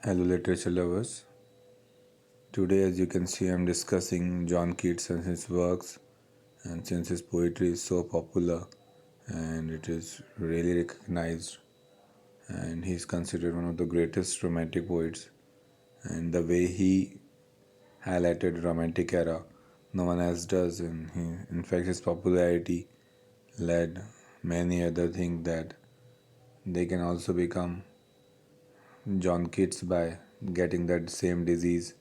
Hello, literature lovers. Today, as you can see, I'm discussing John Keats and his works. And since his poetry is so popular and it is really recognized, and he's considered one of the greatest romantic poets, and the way he highlighted romantic era, no one else does. And in fact, his popularity led many other think that they can also become John Keats by getting that same disease,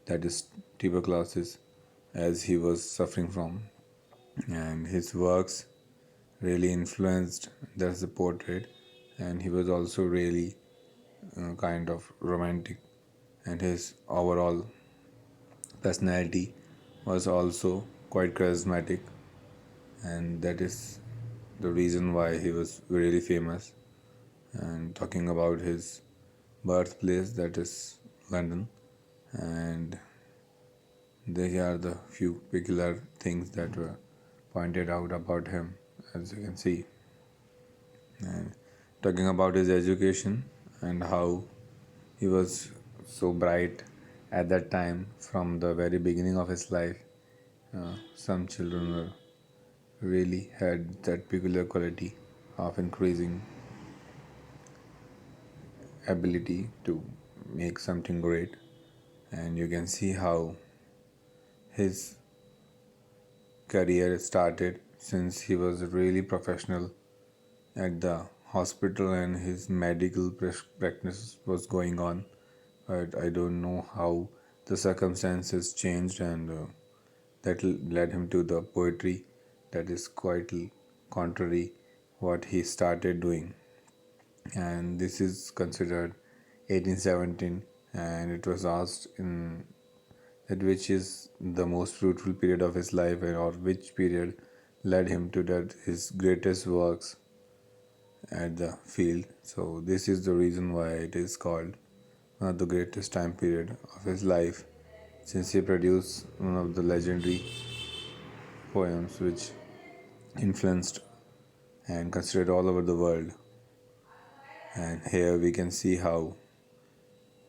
that is tuberculosis, as he was suffering from. And his works really influenced the portrait, and he was also really kind of romantic, and his overall personality was also quite charismatic, and that is the reason why he was really famous. And talking about his birthplace, that is London, and these are the few peculiar things that were pointed out about him, as you can see. And talking about his education and how he was so bright at that time from the very beginning of his life. Some children were really had that peculiar quality of increasing ability to make something great, and you can see how his career started since he was really professional at the hospital and his medical practice was going on. But I don't know how the circumstances changed, and that led him to the poetry that is quite contrary what he started doing. And this is considered 1817, and it was asked in that which is the most fruitful period of his life, or which period led him to that his greatest works at the field. So this is the reason why it is called one of the greatest time period of his life, since he produced one of the legendary poems which influenced and considered all over the world. And here we can see how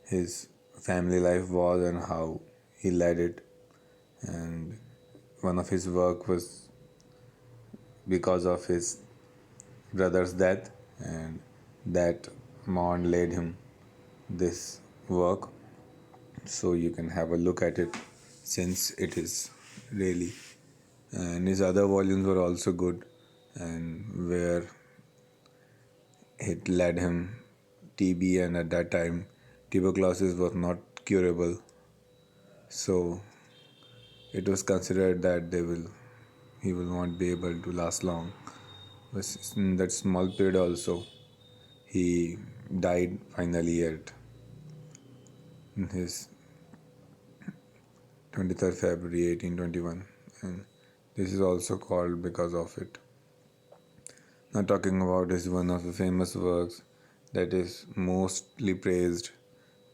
his family life was and how he led it. And one of his work was because of his brother's death, and that mourn led him this work. So you can have a look at it since it is really, and his other volumes were also good, and where it led him TB, and at that time tuberculosis was not curable, so it was considered that he will not be able to last long. But in that small period also, he died finally at his 23rd February 1821, and this is also called because of it. Now, talking about is one of the famous works that is mostly praised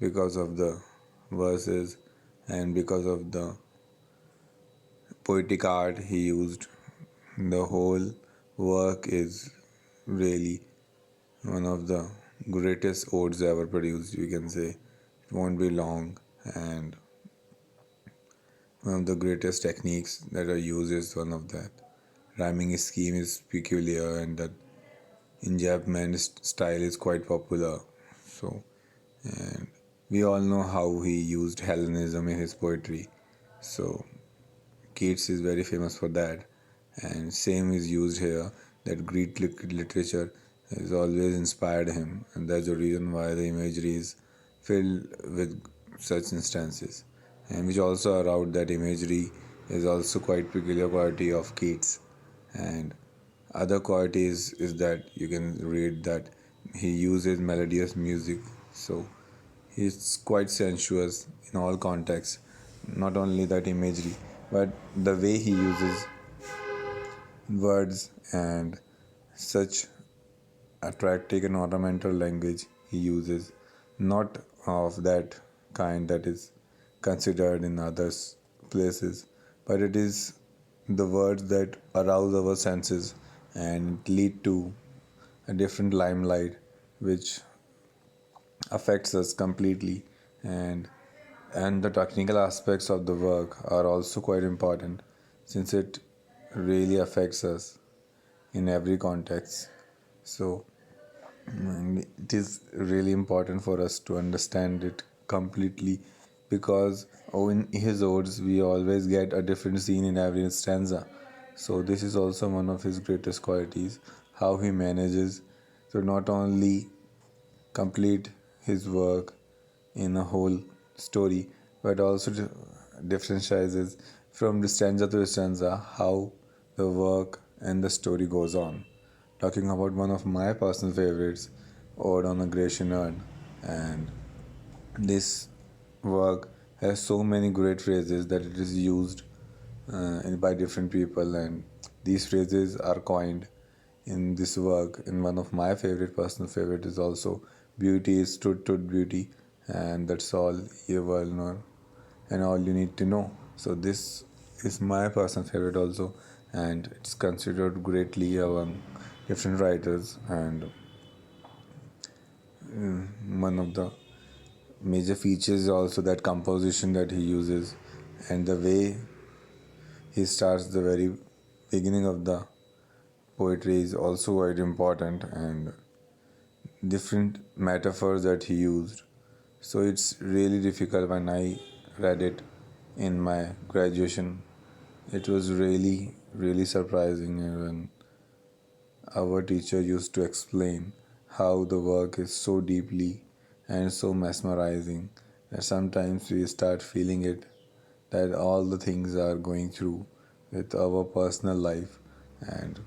because of the verses and because of the poetic art he used. The whole work is really one of the greatest odes ever produced, you can say. It won't be long, and one of the greatest techniques that are used is one of that. Rhyming scheme is peculiar, and that enjambment style is quite popular. So, and we all know how he used Hellenism in his poetry. So, Keats is very famous for that, and same is used here. That Greek literature has always inspired him, and that's the reason why the imagery is filled with such instances, and which also around that imagery is also quite peculiar quality of Keats. And other qualities is that you can read that he uses melodious music, so he's quite sensuous in all contexts. Not only that imagery, but the way he uses words and such attractive and ornamental language he uses, not of that kind that is considered in other places, but it is the words that arouse our senses and lead to a different limelight, which affects us completely, and the technical aspects of the work are also quite important since it really affects us in every context. So it is really important for us to understand it completely, because in his odes we always get a different scene in every stanza. So this is also one of his greatest qualities, how he manages to not only complete his work in a whole story, but also differentiates from the stanza to stanza how the work and the story goes on. Talking about one of my personal favorites, Ode on a Grecian Urn, and this work has so many great phrases that it is used by different people, and these phrases are coined in this work. And one of my favorite, personal favorite, is also "Beauty is tut beauty," and that's all you will know and all you need to know. So this is my personal favorite also, and it's considered greatly among different writers. And one of the major features is also that composition that he uses, and the way he starts the very beginning of the poetry is also quite important, and different metaphors that he used. So it's really difficult when I read it in my graduation. It was really, really surprising when our teacher used to explain how the work is so deeply and so mesmerizing that sometimes we start feeling it, that all the things are going through with our personal life, and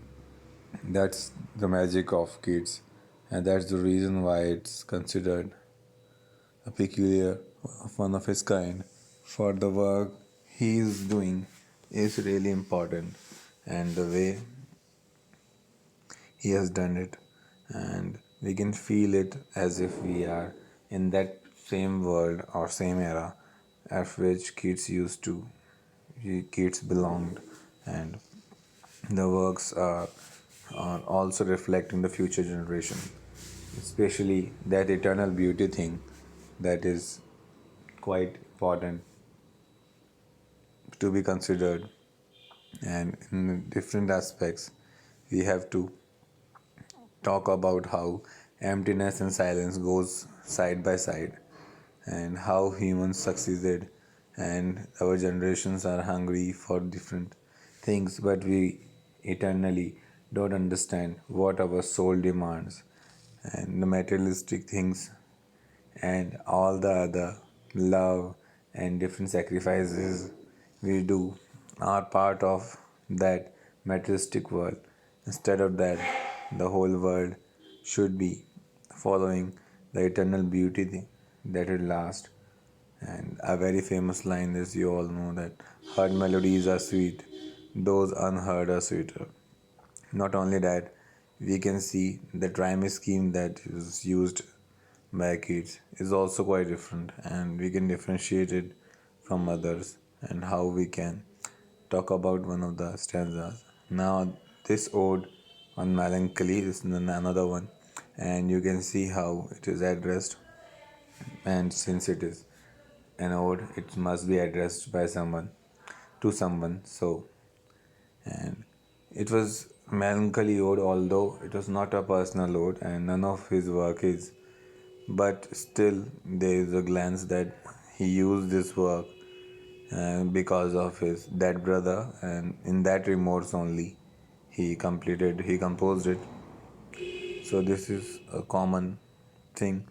that's the magic of Keats, and that's the reason why it's considered a peculiar one of his kind. For the work he is doing is really important, and the way he has done it, and we can feel it as if we are in that same world or same era of which Keats belonged, and the works are also reflecting the future generation, especially that eternal beauty thing that is quite important to be considered. And in different aspects we have to talk about how emptiness and silence goes side by side, and how humans succeeded, and our generations are hungry for different things, but we eternally don't understand what our soul demands, and the materialistic things and all the other love and different sacrifices we do are part of that materialistic world. Instead of that, the whole world should be following the eternal beauty that will last. And a very famous line is, you all know, that heard melodies are sweet, those unheard are sweeter. Not only that, we can see the rhyme scheme that is used by kids is also quite different, and we can differentiate it from others, and how we can talk about one of the stanzas. Now, this ode on melancholy is another one, and you can see how it is addressed. And since it is an ode, it must be addressed by someone to someone. So, and it was melancholy ode, although it was not a personal ode, and none of his work is. But still, there is a glance that he used this work because of his dead brother, and in that remorse only he composed it. So this is a common thing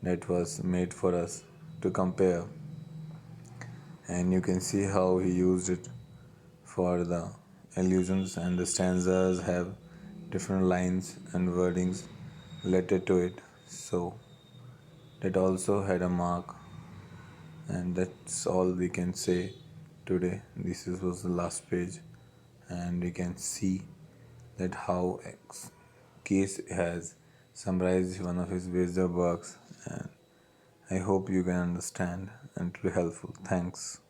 that was made for us to compare, and you can see how he used it for the allusions, and the stanzas have different lines and wordings related to it. So that also had a mark, and that's all we can say today. Was the last page, and we can see that how Case has summarized one of his wisdom works, and I hope you can understand and it will be helpful. Thanks.